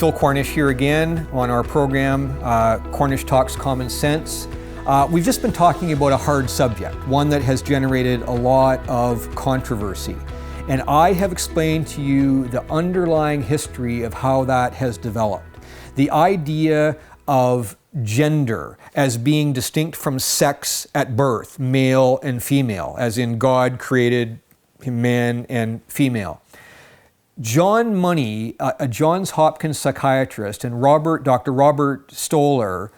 Phil Cornish here again on our program, Cornish Talks Common Sense. We've just been talking about a hard subject, one that has generated a lot of controversy. And I have explained to you the underlying history of how that has developed. The idea of gender as being distinct from sex at birth, male and female, as in God created man and female. John Money, a Johns Hopkins psychiatrist, and Dr. Robert Stoller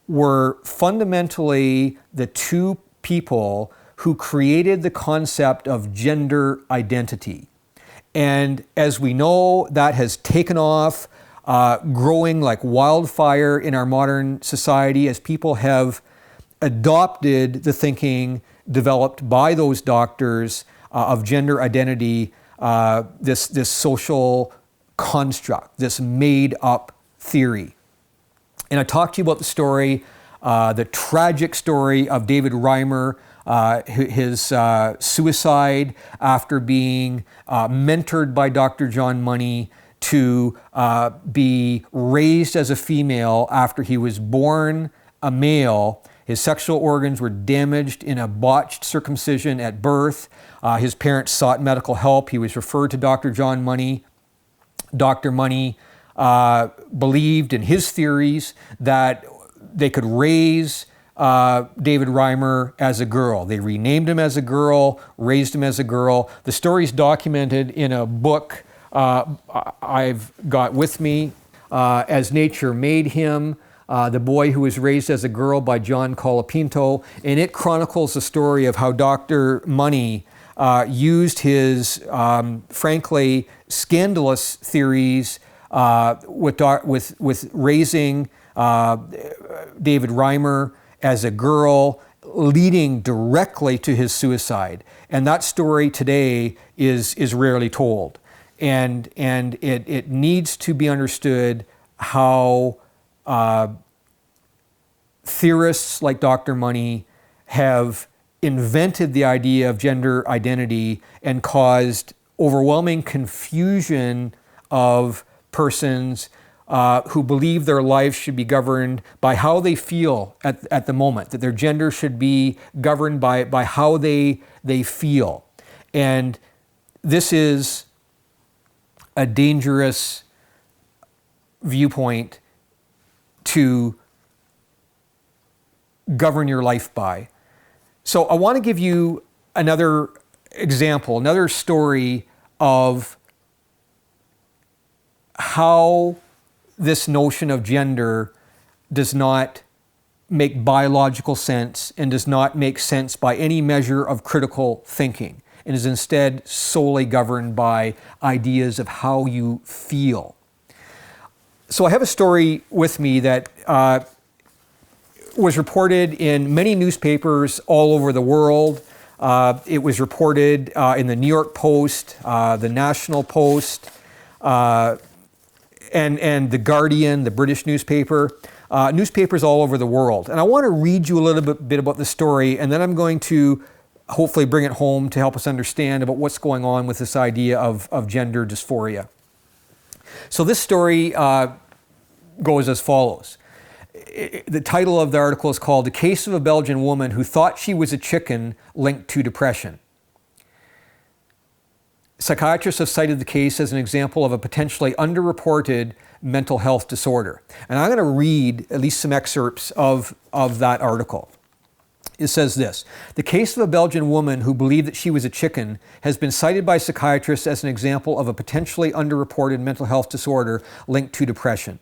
were fundamentally the two people who created the concept of gender identity. And as we know, that has taken off, growing like wildfire in our modern society as people have adopted the thinking developed by those doctors of gender identity, this social construct, this made-up theory. And I talked to you about the story, the tragic story of David Reimer, his suicide after being mentored by Dr. John Money to be raised as a female after he was born a male. His sexual organs were damaged in a botched circumcision at birth. His parents sought medical help. He was referred to Dr. John Money. Dr. Money believed in his theories that they could raise David Reimer as a girl. They renamed him as a girl, raised him as a girl. The story's documented in a book I've got with me, As Nature Made Him, The Boy Who Was Raised as a Girl by John Colapinto, and it chronicles the story of how Dr. Money used his, frankly, scandalous theories with raising David Reimer as a girl, leading directly to his suicide. And that story today is rarely told. And it needs to be understood how theorists like Dr. Money have invented the idea of gender identity and caused overwhelming confusion of persons who believe their lives should be governed by how they feel at the moment, that their gender should be governed by how they feel. And this is a dangerous viewpoint to govern your life by. So I want to give you another example, another story of how this notion of gender does not make biological sense and does not make sense by any measure of critical thinking, and is instead solely governed by ideas of how you feel. So I have a story with me that was reported in many newspapers all over the world. It was reported in the New York Post, the National Post, and the Guardian, the British newspaper, newspapers all over the world. And I want to read you a little bit about the story, and then I'm going to hopefully bring it home to help us understand about what's going on with this idea of gender dysphoria. So this story goes as follows. The title of the article is called "The Case of a Belgian Woman Who Thought She Was a Chicken Linked to Depression." Psychiatrists have cited the case as an example of a potentially underreported mental health disorder. And I'm going to read at least some excerpts of that article. It says this: "The case of a Belgian woman who believed that she was a chicken has been cited by psychiatrists as an example of a potentially underreported mental health disorder linked to depression.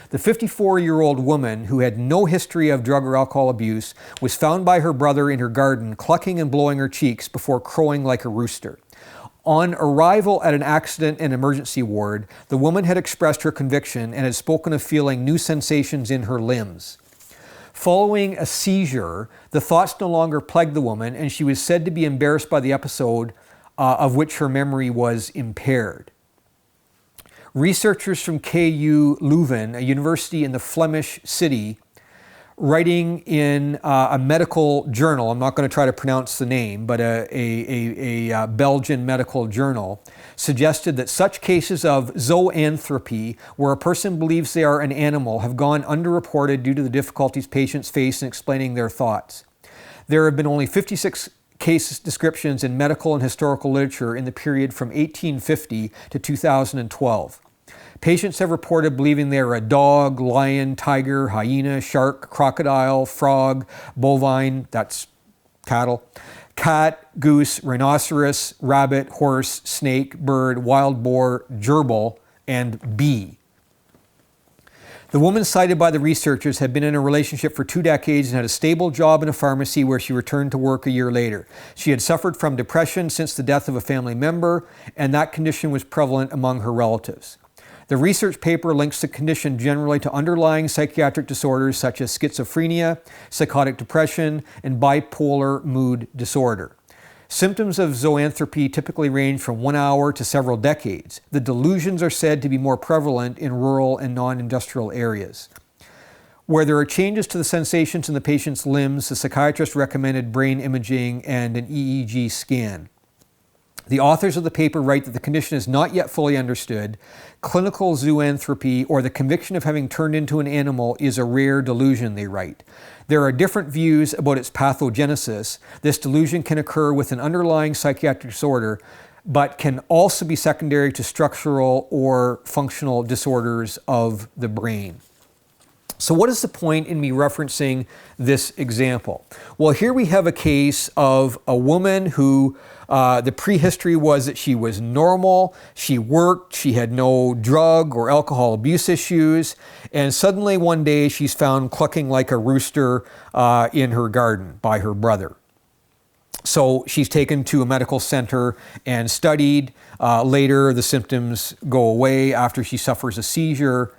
The 54-year-old woman, who had no history of drug or alcohol abuse, was found by her brother in her garden clucking and blowing her cheeks before crowing like a rooster. On arrival at an accident and emergency ward, the woman had expressed her conviction and had spoken of feeling new sensations in her limbs. Following a seizure, the thoughts no longer plagued the woman, and she was said to be embarrassed by the episode of which her memory was impaired. Researchers from KU Leuven, a university in the Flemish city, writing in a medical journal. I'm not going to try to pronounce the name, but a Belgian medical journal suggested that such cases of zoanthropy, where a person believes they are an animal, have gone underreported due to the difficulties patients face in explaining their thoughts. There have been only 56 case descriptions in medical and historical literature in the period from 1850 to 2012. Patients have reported believing they are a dog, lion, tiger, hyena, shark, crocodile, frog, bovine, that's cattle, cat, goose, rhinoceros, rabbit, horse, snake, bird, wild boar, gerbil, and bee. The woman cited by the researchers had been in a relationship for 2 decades and had a stable job in a pharmacy where she returned to work a year later. She had suffered from depression since the death of a family member, and that condition was prevalent among her relatives. The research paper links the condition generally to underlying psychiatric disorders such as schizophrenia, psychotic depression, and bipolar mood disorder. Symptoms of zoanthropy typically range from 1 hour to several decades. The delusions are said to be more prevalent in rural and non-industrial areas. Where there are changes to the sensations in the patient's limbs, the psychiatrist recommended brain imaging and an EEG scan. The authors of the paper write that the condition is not yet fully understood. Clinical zoanthropy, or the conviction of having turned into an animal, is a rare delusion, they write. There are different views about its pathogenesis. This delusion can occur with an underlying psychiatric disorder, but can also be secondary to structural or functional disorders of the brain. So what is the point in me referencing this example? Well, here we have a case of a woman who the prehistory was that she was normal, she worked, she had no drug or alcohol abuse issues, and suddenly one day she's found clucking like a rooster in her garden by her brother. So she's taken to a medical center and studied. Later, the symptoms go away after she suffers a seizure.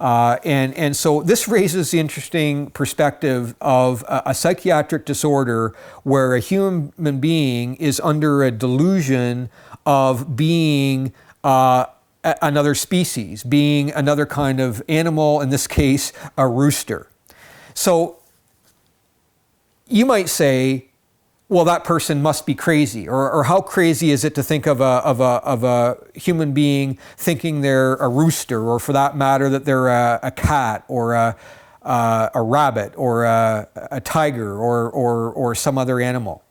And so this raises the interesting perspective of a psychiatric disorder where a human being is under a delusion of being another species, being another kind of animal, in this case, a rooster. So you might say, well, that person must be crazy, or how crazy is it to think of a human being thinking they're a rooster, or for that matter, that they're a cat, or a rabbit, or a tiger, or some other animal.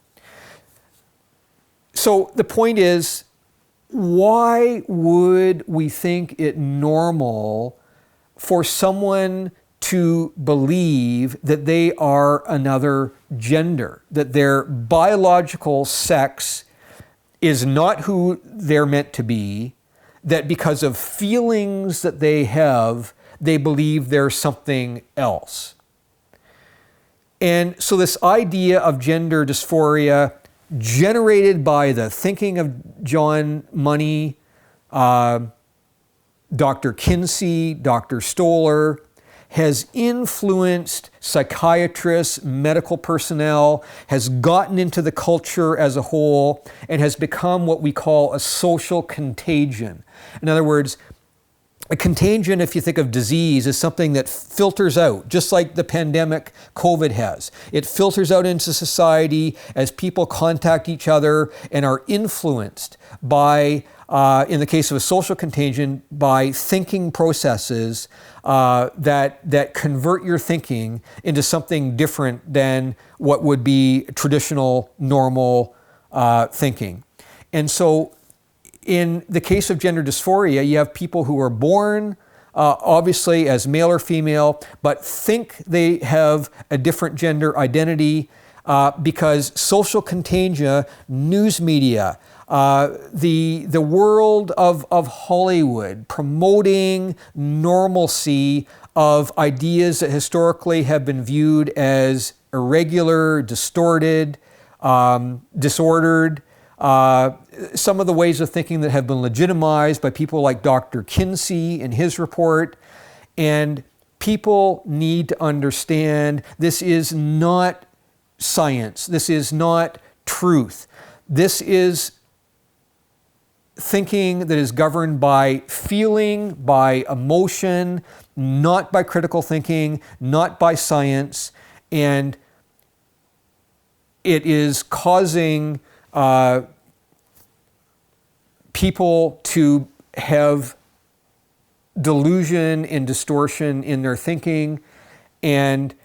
So the point is, why would we think it normal for someone to believe that they are another gender, that their biological sex is not who they're meant to be, that because of feelings that they have, they believe they're something else? And so this idea of gender dysphoria, generated by the thinking of John Money, Dr. Kinsey, Dr. Stoller, has influenced psychiatrists, medical personnel, has gotten into the culture as a whole, and has become what we call a social contagion. In other words, a contagion, if you think of disease, is something that filters out, just like the pandemic COVID has. It filters out into society as people contact each other and are influenced by, in the case of a social contagion, by thinking processes that convert your thinking into something different than what would be traditional, normal thinking. And so in the case of gender dysphoria, you have people who are born obviously as male or female, but think they have a different gender identity because social contagia, news media, the world of Hollywood promoting normalcy of ideas that historically have been viewed as irregular, distorted, disordered. Some of the ways of thinking that have been legitimized by people like Dr. Kinsey in his report. And people need to understand this is not science. This is not truth. This is thinking that is governed by feeling, by emotion, not by critical thinking, not by science, and it is causing people to have delusion and distortion in their thinking and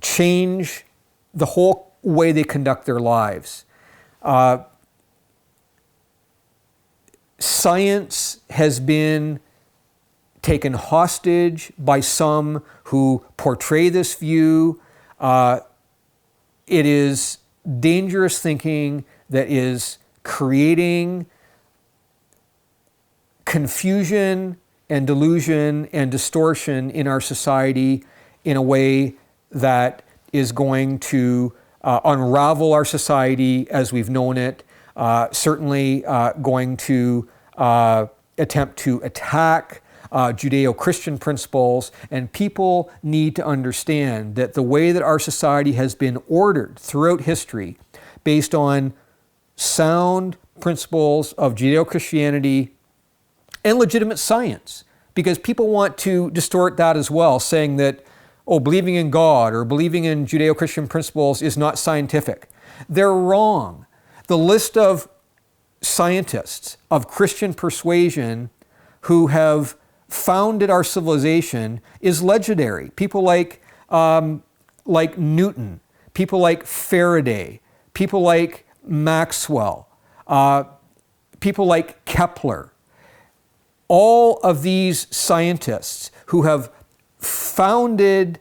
change the whole way they conduct their lives. Science has been taken hostage by some who portray this view. It is dangerous thinking that is creating confusion and delusion and distortion in our society in a way that is going to unravel our society as we've known it, certainly going to attempt to attack Judeo-Christian principles, and people need to understand that the way that our society has been ordered throughout history based on sound principles of Judeo-Christianity and legitimate science, because people want to distort that as well, saying that, oh, believing in God or believing in Judeo-Christian principles is not scientific. They're wrong. The list of scientists of Christian persuasion who have founded our civilization is legendary. People like Newton, people like Faraday, people like Maxwell, people like Kepler. All of these scientists who have founded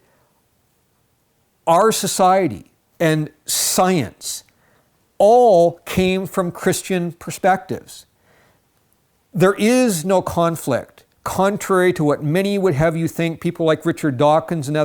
our society and science all came from Christian perspectives. There is no conflict, contrary to what many would have you think, people like Richard Dawkins and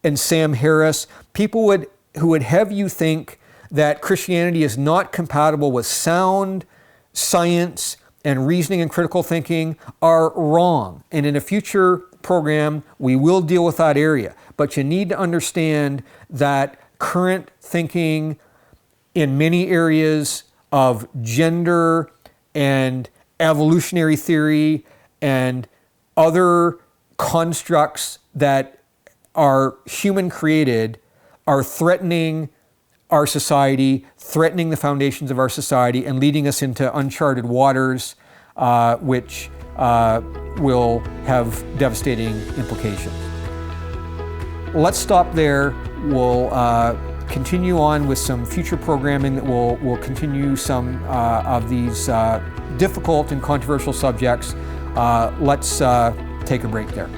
and Sam Harris, people who would have you think that Christianity is not compatible with sound science and reasoning and critical thinking are wrong. And in a future program, we will deal with that area. But you need to understand that current thinking in many areas of gender and evolutionary theory and other constructs that are human created are threatening our society, threatening the foundations of our society, and leading us into uncharted waters, which will have devastating implications. Let's stop there. We'll continue on with some future programming that will continue some of these difficult and controversial subjects. Let's take a break there.